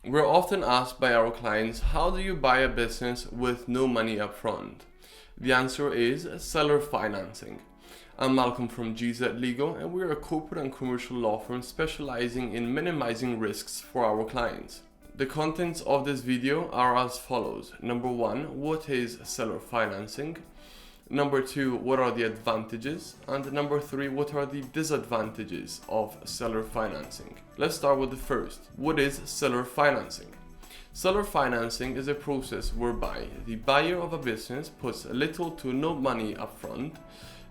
We're often asked by our clients, how do you buy a business with no money up front? The answer is seller financing. I'm Malcolm from GZ Legal, and we're a corporate and commercial law firm specializing in minimizing risks for our clients. The contents of this video are as follows. Number 1, what is seller financing? Number 2, what are the advantages? And number 3, what are the disadvantages of seller financing? Let's start with the first. What is seller financing? Seller financing is a process whereby the buyer of a business puts little to no money upfront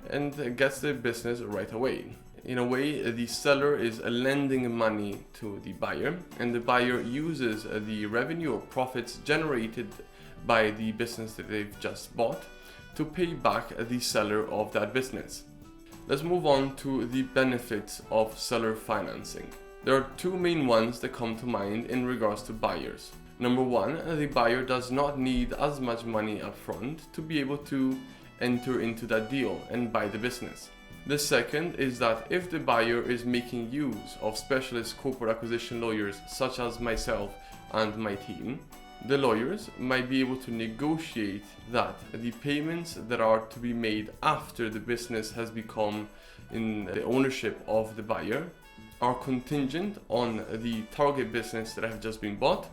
and gets the business right away. In a way, the seller is lending money to the buyer, and the buyer uses the revenue or profits generated by the business that they've just bought to pay back the seller of that business. Let's move on to the benefits of seller financing. There are two main ones that come to mind in regards to buyers. Number 1, the buyer does not need as much money upfront to be able to enter into that deal and buy the business. The second is that if the buyer is making use of specialist corporate acquisition lawyers such as myself and my team, the lawyers might be able to negotiate that the payments that are to be made after the business has become in the ownership of the buyer are contingent on the target business that have just been bought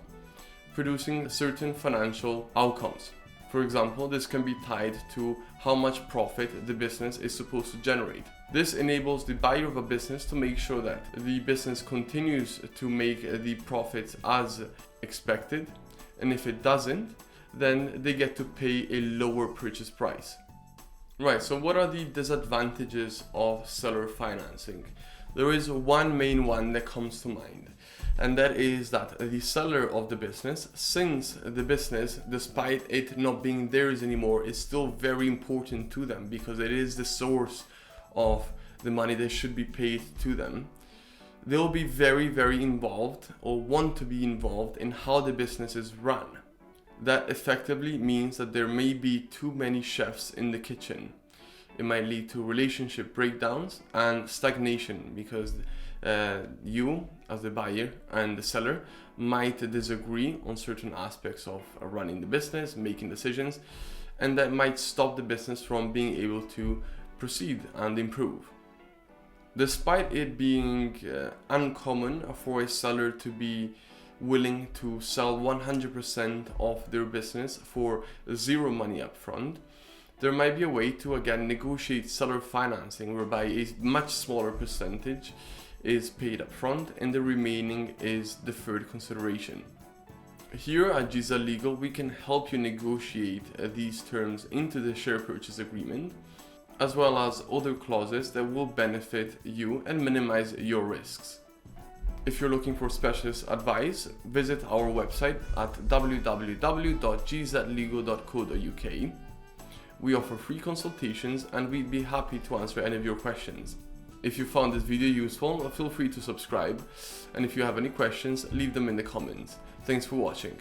producing certain financial outcomes. For example, this can be tied to how much profit the business is supposed to generate. This enables the buyer of a business to make sure that the business continues to make the profits as expected, and if it doesn't, then they get to pay a lower purchase price. Right, so what are the disadvantages of seller financing? There is one main one that comes to mind, and that is that the seller of the business, since the business, despite it not being theirs anymore, is still very important to them because it is the source of the money that should be paid to them, they'll be very, very involved or want to be involved in how the business is run. That effectively means that there may be too many chefs in the kitchen. It might lead to relationship breakdowns and stagnation because you, as the buyer and the seller, might disagree on certain aspects of running the business, making decisions, and that might stop the business from being able to proceed and improve. Despite it being uncommon for a seller to be willing to sell 100% of their business for zero money up front, there might be a way to again negotiate seller financing whereby a much smaller percentage is paid up front and the remaining is deferred consideration. Here at GZ Legal, we can help you negotiate these terms into the share purchase agreement, as well as other clauses that will benefit you and minimize your risks. If you're looking for specialist advice, visit our website at www.gzlegal.co.uk. We offer free consultations and we'd be happy to answer any of your questions. If you found this video useful, feel free to subscribe, and if you have any questions, leave them in the comments. Thanks for watching.